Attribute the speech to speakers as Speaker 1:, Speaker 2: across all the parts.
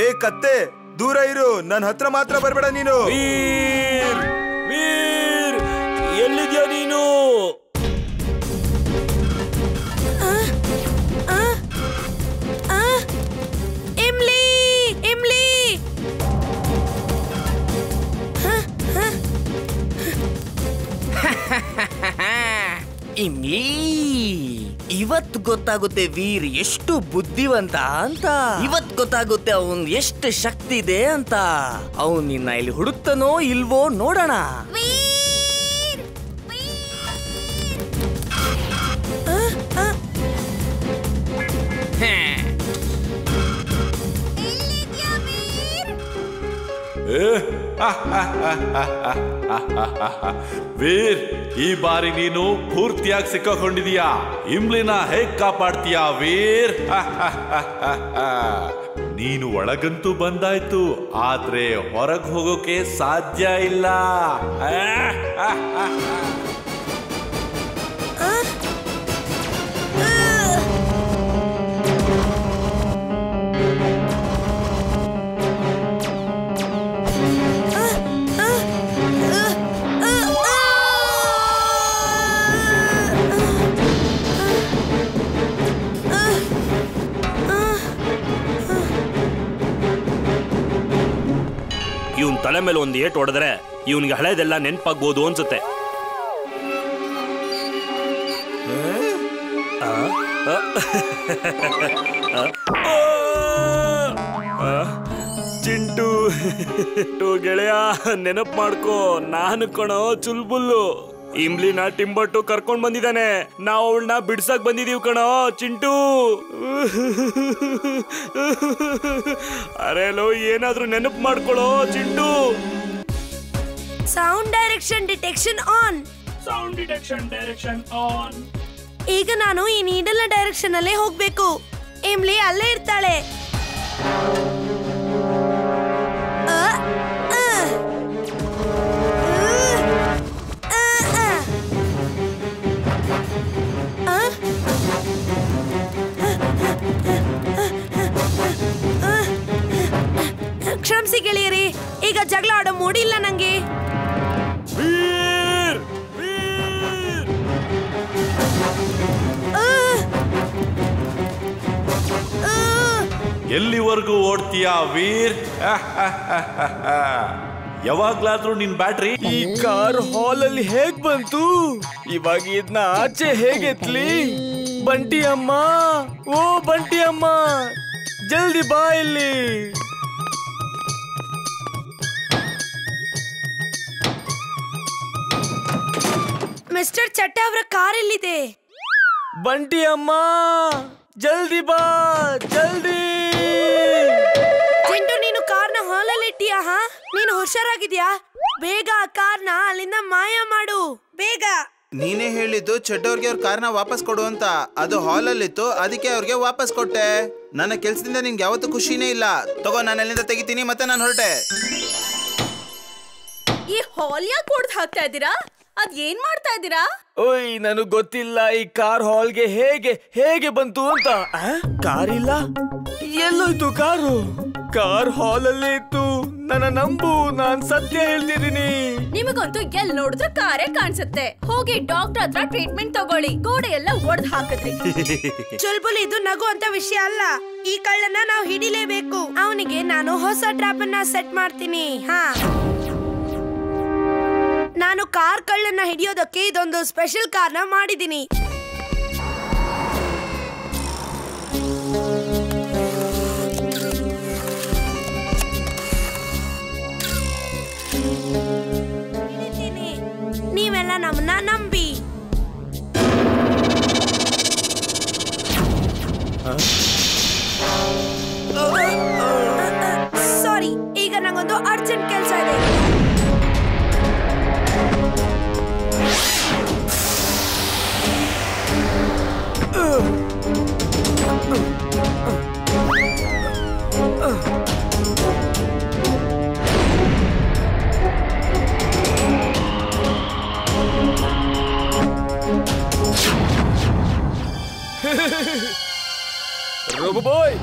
Speaker 1: ಏ ಕತ್ತೆ, ದೂರ ಇರು, ನನ್ನ ಹತ್ರ ಮಾತ್ರ ಬರ್ಬೇಡ ನೀನು.
Speaker 2: ವೀರ್, ವೀರ್, ಎಲ್ಲಿದ್ಯಾ ನೀನು?
Speaker 3: ಇಮ್ಲಿ, ಇಮ್ಲಿ.
Speaker 4: ಇಮ್ಲಿ, ಇವತ್ತು ಗೊತ್ತಾಗುತ್ತೆ ವೀರ್ ಎಷ್ಟು ಬುದ್ಧಿವಂತ ಅಂತ. ಇವತ್ತು ಗೊತ್ತಾಗುತ್ತೆ ಅವನ್ ಎಷ್ಟು ಶಕ್ತಿ ಇದೆ ಅಂತ. ಅವನ್ ನಿನ್ನ ಇಲ್ಲಿ ಹುಡುಕ್ತಾನೋ ಇಲ್ವೋ ನೋಡೋಣ.
Speaker 5: ವೀರ್, ಈ ಬಾರಿ ನೀನು ಪೂರ್ತಿಯಾಗಿ ಸಿಕ್ಕಾಕೊಂಡಿದೀಯಾ. ಇಮ್ಲಿನ ಹೇಗ್ ಕಾಪಾಡ್ತೀಯಾ ವೀರ್? ನೀನು ಒಳಗಂತೂ ಬಂದಾಯ್ತು, ಆದ್ರೆ ಹೊರಗೆ ಹೋಗೋಕೆ ಸಾಧ್ಯ ಇಲ್ಲ.
Speaker 2: ಇವನ್ ತಲೆ ಮೇಲೆ ಒಂದು ಏಟ್ ಹೊಡೆದ್ರೆ ಇವನ್ಗೆ ಹಳೆದೆಲ್ಲ ನೆನ್ಪಾಗ್ಬೋದು ಅನ್ಸುತ್ತೆ. ಚಿಂಟು ಗೆಳೆಯ, ನೆನಪು ಮಾಡ್ಕೋ, ನಾನು ಕಣೋ ಚುಲ್ಬುಲ್ಲು. ಇಮ್ಲಿನ ಟಿಂಬಟ್ಟು ಕರ್ಕೊಂಡ್ ಬಂದಿದ್ದಾನೆ. ನಾವು ಅವಳನ್ನ ಬಿಡ್ಸಕ್ ಬಂದಿದೀವಿ ಕಣೋ ಚಿಂಟು. ಅರೆಲೋ, ಏನಾದ್ರೂ ನೆನಪು ಮಾಡ್ಕೊಳ್ಳೋ Chintu.
Speaker 3: Sound direction detection on.
Speaker 2: Sound detection direction on.
Speaker 3: ಈಗ ನಾನು ಈ ನೀಡಲ್ ಡೈರೆಕ್ಷನ್ ಅಲ್ಲೇ ಹೋಗ್ಬೇಕು. ಇಮ್ಲಿ ಅಲ್ಲೇ ಇರ್ತಾಳೆ. ಕ್ಷಮಿಸಿ ಗೆಳೆಯರಿ, ಈಗ ಜಗಳ ಆಡೋ ಮೂಡಿ ಇಲ್ಲ ನಂಗೆ.
Speaker 5: ಎಲ್ಲಿವರೆಗೂ ಓಡ್ತೀಯಾ ವೀರ್? ಯಾವಾಗ್ಲಾದ್ರೂ ನಿನ್ ಬ್ಯಾಟ್ರಿ
Speaker 2: ಈ ಕಾರ್ ಹಾಲ್ ಅಲ್ಲಿ ಹೇಗ್ ಬಂತು? ಇವಾಗ ಇದನ್ನ ಆಚೆ ಹೇಗೆತ್ಲಿ? ಬಂಟಿ ಅಮ್ಮ, ಓ ಬಂಟಿ ಅಮ್ಮ, ಜಲ್ದಿ ಬಾ ಇಲ್ಲಿ.
Speaker 3: ಮಿಸ್ಟರ್ ಚಟ್ಟ ಅವರ ಕಾರ್ ಎಲ್ಲಿದೆ?
Speaker 2: ಬಂಟಿ ಅಮ್ಮ, ಜಲ್ದಿ ಬಾ, ಜಲ್ದಿ.
Speaker 3: ಚಿಂಟು, ನೀನು ಕಾರ್ನ ಹಾಲಲ್ಲಿ ಇಟ್ಟಿಯಾ? ನೀನು ಹುಷಾರಾಗಿದ್ಯಾ? ಬೇಗ ಆ ಕಾರ್ನ ಅಲ್ಲಿಂದ ಮಾಯ ಮಾಡು, ಬೇಗ.
Speaker 1: ನೀನೇ ಹೇಳಿದ್ದು ಚಡ್ಡವ್ರಿಗೆ ಅವ್ರ ಕಾರ್ನ ವಾಪಸ್ ಕೊಡು ಅಂತ. ಅದು ಹಾಲಲ್ಲಿತ್ತು, ಅದಕ್ಕೆ ಅವ್ರಿಗೆ ವಾಪಸ್ ಕೊಟ್ಟೆ. ನನ್ನ ಕೆಲ್ಸದಿಂದ ನಿನ್ಗೆ ಯಾವತ್ತೂ ಖುಷಿನೇ ಇಲ್ಲ. ತಗೋ, ನಾನು ಅಲ್ಲಿಂದ ತೆಗಿತೀನಿ, ಮತ್ತೆ ನಾನು ಹೊರಟೆ.
Speaker 6: ಈ ಹಾಲ್ ಯಾಕೆ ಹೊಡ್ದು ಹಾಕ್ತಾ ಇದ್ದೀರಾ? ಅದ್ ಏನ್ ಮಾಡ್ತಾ ಇದ್ದೀರಾ?
Speaker 2: ಓಯ್, ನನಗ್ ಗೊತ್ತಿಲ್ಲ ಈ ಕಾರ್ ಹಾಲ್ಗೆ ಹೇಗೆ ಬಂತು ಅಂತ. ಕಾರ್ ಇಲ್ಲ, ಎಲ್ಲೋಯ್ತು ಕಾರು? ಕಾರ್ ಹಾಲ್ ಅಲ್ಲೇ ಇತ್ತು. ನನ್ನ ನಂಬು, ನಾನ್ ಸತ್ಯ ಹೇಳ್ತಿದ್ದೀನಿ.
Speaker 6: ನಿಮಗಂತೂ ಎಲ್ ನೋಡಿದ್ರು ಕಾರೇ ಕಾಣಿಸುತ್ತೆ. ಹೋಗಿ ಡಾಕ್ಟರ್ ಹತ್ರ ಟ್ರೀಟ್ಮೆಂಟ್ ತಗೊಳ್ಳಿ. ಗೋಡೆ ಎಲ್ಲ ಒಡೆದು ಹಾಕಿದ್ರಿ.
Speaker 3: ಚುಲ್ಬುಲ್, ಇದು ನಗು ಅಂತ ವಿಷಯ ಅಲ್ಲ. ಈ ಕಳ್ಳನ್ನ ನಾವು ಹಿಡಿಲೇಬೇಕು. ಅವನಿಗೆ ನಾನು ಹೊಸ ಟ್ರ್ಯಾಪ್ ಅನ್ನ ಸೆಟ್ ಮಾಡ್ತೀನಿ. ನಾನು ಕಾರ್ ಕಳ್ಳನ್ನ ಹಿಡಿಯೋದಕ್ಕೆ ಇದೊಂದು ಸ್ಪೆಷಲ್ ಕಾರ್ನ ಮಾಡಿದ್ದೀನಿ. ನೀವೆಲ್ಲ ನಮ್ಮನ್ನ ನಂಬಿ. ಸಾರಿ, ಈಗ ನಂಗೊಂದು ಅರ್ಜೆಂಟ್ ಕೆಲಸ ಇದೆ.
Speaker 2: ರೋಬೋಯ್,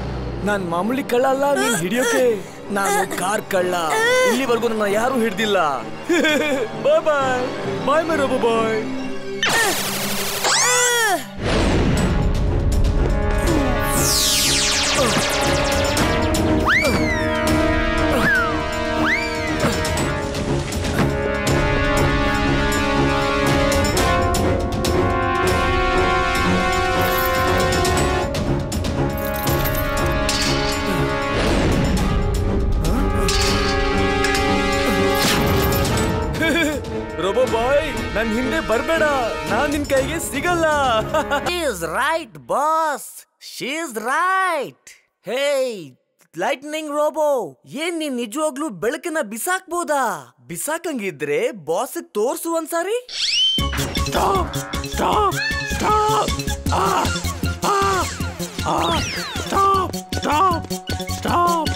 Speaker 2: ನಾನ್ ಮಾಮೂಲಿ ಕಳ್ಳ ಅಲ್ಲ ನೀನ್ ಹಿಡಿಯೋಕೆ. ನಾನು ಕಾರ್ ಕಳ್ಳ. ಇಲ್ಲಿವರೆಗೂ ನನ್ನ ಯಾರು ಹಿಡ್ದಿಲ್ಲ. ಬಾಯ್ ಬಾಯ್ ಬಾಯ್ ಮೈ ರೋಬೋ ಬಾಯ್. ರೋಬೋ ಬಾಯ್ ನನ್ ಹಿಂದೆ ಬರ್ಬೇಡ, ನಾನ್ ನಿನ್ ಕೈಗೆ ಸಿಗಲ್ಲ.
Speaker 4: Is right boss, she is right. Hey lightning robo, ಏನ್ ನೀನ್ ನಿಜವಾಗ್ಲೂ ಬೆಳಕನ್ನ ಬಿಸಾಕ್ಬೋದಾ? ಬಿಸಾಕಂಗಿದ್ರೆ ಬಾಸ್ ತೋರ್ಸು ಒಂದ್ಸಾರಿ.
Speaker 5: Stop stop stop stop stop stop.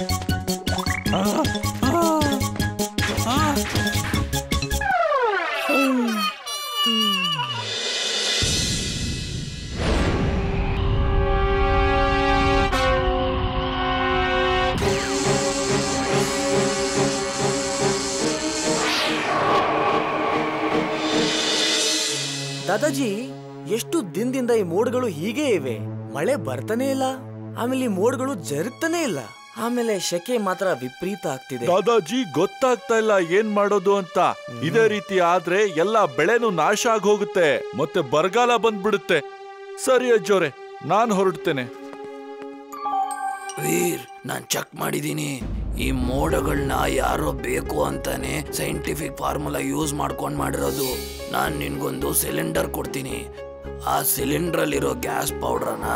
Speaker 4: ದಾದಾಜಿ, ಎಷ್ಟು ದಿನದಿಂದ ಈ ಮೋಡ್ಗಳು ಹೀಗೆ ಇವೆ. ಮಳೆ ಬರ್ತಾನೆ ಇಲ್ಲ, ಆಮೇಲೆ ಈ ಮೋಡ್ಗಳು ಜರುಗ್ತಾನೆ ಇಲ್ಲ, ಆಮೇಲೆ ಶೆಕೆ ಮಾತ್ರ ವಿಪರೀತ ಆಗ್ತಿದೆ.
Speaker 5: ದಾದಾಜಿ ಗೊತ್ತಾಗ್ತಾ ಇಲ್ಲ ಏನ್ ಮಾಡೋದು ಅಂತ. ಇದೇ ರೀತಿ ಆದ್ರೆ ಎಲ್ಲಾ ಬೆಳೆನೂ ನಾಶ ಆಗಿ ಹೋಗುತ್ತೆ, ಮತ್ತೆ ಬರಗಾಲ ಬಂದ್ಬಿಡುತ್ತೆ. ಸರಿ ಅಜ್ಜೋರೆ, ನಾನ್ ಹೊರಡ್ತೇನೆ.
Speaker 7: ವೀರ್, ನಾನ್ ಚೆಕ್ ಮಾಡಿದೀನಿ. ಈ ಮೋಡಗಳನ್ನ ಯಾರೋ ಬೇಕು ಅಂತಾನೆ ಸೈಂಟಿಫಿಕ್ ಫಾರ್ಮುಲಾ ಯೂಸ್ ಮಾಡ್ಕೊಂಡ್ ಮಾಡಿರೋದು. ನಾನ್ ನಿನ್ಗೊಂದು ಸಿಲಿಂಡರ್ ಕೊಡ್ತೀನಿ. ಆ ಸಿಲಿಂಡರ್ ಅಲ್ಲಿರೋ ಗ್ಯಾಸ್ ಪೌಡರ್ನ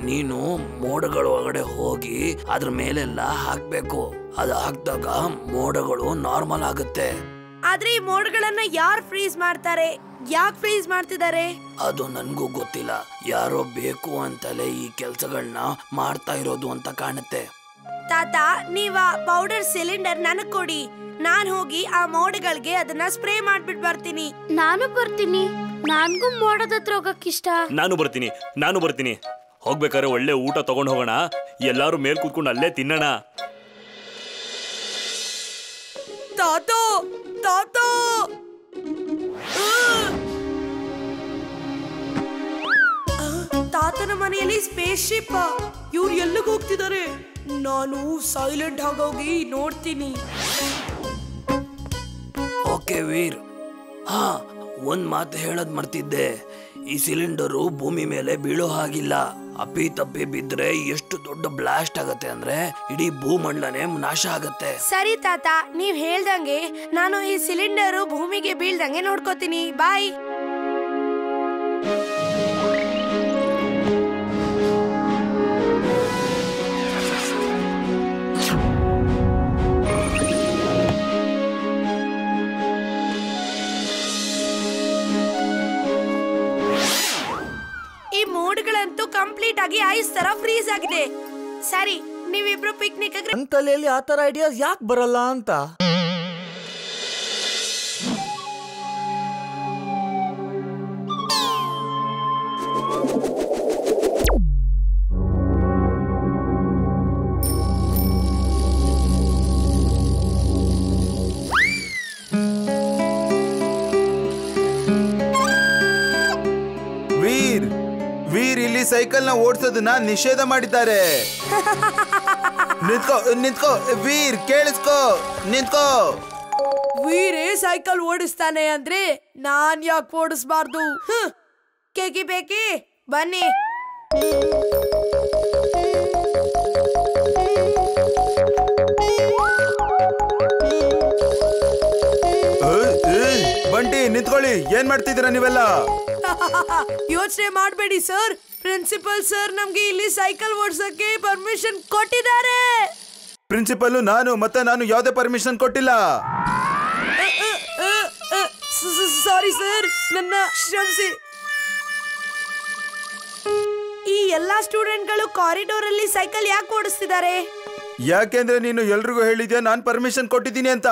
Speaker 7: ನೀನು ಮೋಡಗಳ ಒಳಗಡೆ ಹೋಗಿ ಅದ್ರ ಮೇಲೆಲ್ಲ ಹಾಕ್ಬೇಕು. ಅದು ಹಾಕ್ದಾಗ ಮೋಡಗಳು ನಾರ್ಮಲ್ ಆಗುತ್ತೆ.
Speaker 3: ಆದ್ರೆ ಈ ಮೋಡ್ಗಳನ್ನ ಯಾರು ಫ್ರೀಸ್ ಮಾಡ್ತಾರೆ? ಯಾಕೆ ಫ್ರೀಸ್ ಮಾಡ್ತಿದ್ದಾರೆ?
Speaker 7: ಅದು ನನ್ಗೂ ಗೊತ್ತಿಲ್ಲ. ಯಾರೋ ಬೇಕು ಅಂತಲೇ ಈ ಕೆಲ್ಸಗಳನ್ನ ಮಾಡ್ತಾ ಇರೋದು ಅಂತ ಕಾಣುತ್ತೆ.
Speaker 3: ತಾತ, ನೀವ ಪೌಡರ್ ಸಿಲಿಂಡರ್ ನನಗ್ ಕೊಡಿ. ನಾನ್ ಹೋಗಿ ಆ ಮೋಡಗಳಿಗೆ ಅದನ್ನ ಸ್ಪ್ರೇ ಮಾಡ್ಬಿಟ್ ಬರ್ತೀನಿ.
Speaker 8: ನಾನು ಬರ್ತೀನಿ. ನನ್ಗೂ ಮೋಡದ ಹತ್ರ ಹೋಗಕ್ಕಿಷ್ಟ.
Speaker 9: ನಾನು ಬರ್ತೀನಿ. ಹೋಗ್ಬೇಕಾದ್ರೆ ಒಳ್ಳೆ ಊಟ ತಗೊಂಡ್ ಹೋಗೋಣ. ಎಲ್ಲಾರು ಮೇಲ್ ಕೂತ್ಕೊಂಡು ಅಲ್ಲೇ ತಿನ್ನೋಣ.
Speaker 3: ತಾತೋ ತಾತೋ, ತಾತನ ಮನೆಯಲ್ಲಿ ಸ್ಪೇಸ್ ಶಿಪ್. ಇವ್ರು ಎಲ್ಲಿಗೆ ಹೋಗ್ತಿದ್ದಾರೆ? ನಾನು ಸೈಲೆಂಟ್ ಆಗೋಗಿ ನೋಡ್ತೀನಿ.
Speaker 7: ಓಕೆ ವೀರ್, ಹಾ, ಒಂದ್ ಮಾತು ಹೇಳದ್ ಮರ್ತಿದ್ದೆ. ಈ ಸಿಲಿಂಡರು ಭೂಮಿ ಮೇಲೆ ಬೀಳೋ ಹಾಗಿಲ್ಲ. ಅಪ್ಪಿ ತಪ್ಪಿ ಬಿದ್ರೆ ಎಷ್ಟು ದೊಡ್ಡ ಬ್ಲಾಸ್ಟ್ ಆಗತ್ತೆ ಅಂದ್ರೆ ಇಡೀ ಭೂಮಂಡಲನೇ ನಾಶ ಆಗತ್ತೆ.
Speaker 3: ಸರಿ ತಾತ, ನೀವ್ ಹೇಳ್ದಂಗೆ ನಾನು ಈ ಸಿಲಿಂಡರು ಭೂಮಿಗೆ ಬೀಳ್ದಂಗೆ ನೋಡ್ಕೋತೀನಿ. ಬಾಯ್. ಈ ಮೋಡ್ಗಳಂತೂ ಕಂಪ್ಲೀಟ್ ಆಗಿ ಐಸ್ ತರ ಫ್ರೀಸ್ ಆಗಿದೆ. ಸರಿ, ನೀವಿಬ್ರು ಪಿಕ್ನಿಕ್
Speaker 4: ನನ್ ತಲೆಯಲ್ಲಿ ಆ ತರ ಐಡಿಯಾಸ್ ಯಾಕೆ ಬರಲ್ಲ ಅಂತ.
Speaker 1: ವೀರ್ ಇಲ್ಲಿ ಸೈಕಲ್ ನ ಓಡಿಸೋದನ್ನ ನಿಷೇಧ ಮಾಡಿದ್ದಾರೆ. ನಿಂತ್ಕೋ ವೀರ್, ಕೇಳಿಸ್ಕೋ, ನಿಂತ್ಕೋ.
Speaker 3: ವೀರೇ ಸೈಕಲ್ ಓಡಿಸ್ತಾನೆ ಅಂದ್ರೆ ನಾನ್ ಯಾಕೆ ಓಡಿಸ್ಬಾರ್ದು? ಕೇಕಿ ಬೇಕಿ, ಬನ್ನಿ.
Speaker 1: ಬಂಟಿ, ನಿಂತ್ಕೊಳ್ಳಿ. ಏನ್ ಮಾಡ್ತಿದ್ದೀರಾ ನೀವೆಲ್ಲ?
Speaker 3: ಯೋಚನೆ ಮಾಡಬೇಡಿ ಸರ್, ಪ್ರಿನ್ಸಿಪಲ್ ಸರ್ ನಮ್ಗೆ ಇಲ್ಲಿ ಸೈಕಲ್ ಓಡಿಸೋಕೆ ಪರ್ಮಿಷನ್ ಕೊಟ್ಟಿದ್ದಾರೆ.
Speaker 1: ಪ್ರಿನ್ಸಿಪಲ್ ನಾನು, ಮತ್ತೆ ನಾನು ಯಾವುದೇ ಪರ್ಮಿಷನ್ ಕೊಟ್ಟಿಲ್ಲ.
Speaker 3: ಸಾರಿ ಸರ್, ನನ್ನ ಕ್ಷಮಿಸಿ. ಈ ಎಲ್ಲಾ ಸ್ಟೂಡೆಂಟ್ಗಳು ಕಾರಿಡೋರ್ ಅಲ್ಲಿ ಸೈಕಲ್ ಯಾಕೆ ಓಡಿಸ್ತಿದ್ದಾರೆ?
Speaker 1: ಯಾಕೆಂದ್ರೆ ನೀನು ಎಲ್ರಿಗೂ ಹೇಳಿದ್ಯಾ ನಾನ್ ಪರ್ಮಿಷನ್ ಕೊಟ್ಟಿದ್ದೀನಿ ಅಂತ.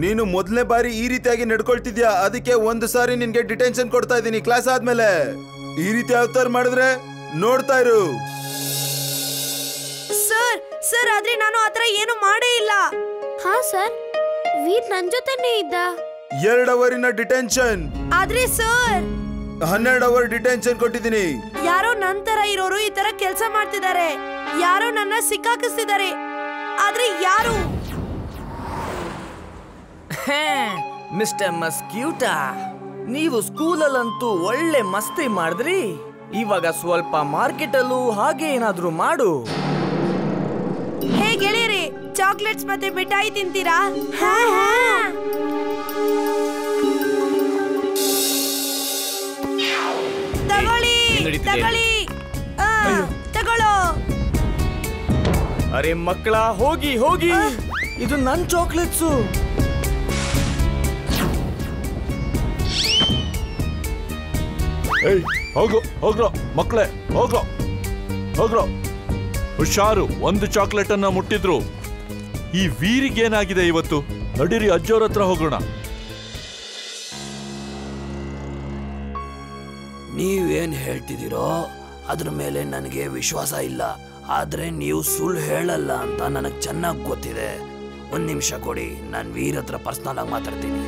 Speaker 1: ನೀನು ಮೊದಲನೇ ಬಾರಿ ಈ ರೀತಿಯಾಗಿ ನಡ್ಕೊಳ್ತಿದ್ಯಾ, ಅದಕ್ಕೆ ಒಂದು ಸಾರಿ ನಿನ್ಗೆ ಡಿಟೆನ್ಷನ್ ಕೊಡ್ತಾ ಇದ್ದೀನಿ ಕ್ಲಾಸ್ ಆದ್ಮೇಲೆ. ಈ ರೀತಿ ಅವತಾರ ಮಾಡಿದ್ರೆ ನೋಡ್ತಾ ಇರು.
Speaker 3: ಸರ್ ಆದ್ರೆ ನಾನು ಆತರ ಏನು ಮಾಡೇ ಇಲ್ಲ.
Speaker 8: ಹಾ ಸರ್, ವೀರ್ ನನ್ ಜೊತೆನೇ ಇದ್ದ.
Speaker 1: 2 ಅವರಿನ ಡಿಟೆನ್ಷನ್.
Speaker 3: ಆದ್ರೆ ಸರ್
Speaker 1: 12 ಅವರ್ ಡಿಟೆನ್ಷನ್ ಕೊಟ್ಟಿದ್ದೀನಿ.
Speaker 3: ಯಾರೋ ನಂತರ ಇರೋರು ಈ ತರ ಕೆಲಸ ಮಾಡ್ತಿದ್ದಾರೆ. ಯಾರೋ ನನ್ನ ಸಿಕ್ಕಾಕಿಸ್ತಿದ್ದಾರೆ. ಆದ್ರೆ ಯಾರು?
Speaker 4: ಮಿಸ್ಟರ್ ಮಸ್ಕ್ಯೂಟಾ, ನೀವು ಸ್ಕೂಲಲ್ಲಂತೂ ಒಳ್ಳೆ ಮಸ್ತಿ ಮಾಡಿದ್ರಿ. ಇವಾಗ ಸ್ವಲ್ಪ ಮಾರ್ಕೆಟಲ್ಲೂ ಹಾಗೆ ಏನಾದ್ರೂ ಮಾಡು.
Speaker 3: ಹೇ ಗೆಳೆಯರೇ, ಚಾಕ್ಲೇಟ್ಸ್ ಮತ್ತೆ ಮಿಠಾಯಿ ತಿಂತೀರಾ? ತಗೊಳ್ಳಿ ತಗೊಳ್ಳಿ, ತಗೊಳ್ಳೋ.
Speaker 2: ಅರೆ ಮಕ್ಕಳ, ಹೋಗಿ ಹೋಗಿ,
Speaker 4: ಇದು ನನ್ ಚಾಕ್ಲೇಟ್ಸು.
Speaker 5: ಏಯ್ ಹೋಗು ಹೋಗ್ರೋ ಮಕ್ಕಳೇ, ಹೋಗ್ರೋ. ಹುಷಾರು, 1 ಚಾಕ್ಲೇಟ್ ಅನ್ನ ಮುಟ್ಟಿದ್ರು. ಈ ವೀರಿಗೇನಾಗಿದೆ ಇವತ್ತು? ನಡೀರಿ ಅಜ್ಜೋರ ಹತ್ರ ಹೋಗೋಣ.
Speaker 7: ನೀವೇನ್ ಹೇಳ್ತಿದ್ದೀರೋ ಅದ್ರ ಮೇಲೆ ನನಗೆ ವಿಶ್ವಾಸ ಇಲ್ಲ. ಆದ್ರೆ ನೀವು ಸುಳ್ಳು ಹೇಳಲ್ಲ ಅಂತ ನನಗೆ ಚೆನ್ನಾಗಿ ಗೊತ್ತಿದೆ. 1 ನಿಮಿಷ ಕೊಡಿ, ನಾನು ವೀರ್ ಹತ್ರ ಪರ್ಸನಲ್ ಆಗಿ ಮಾತಾಡ್ತೀನಿ.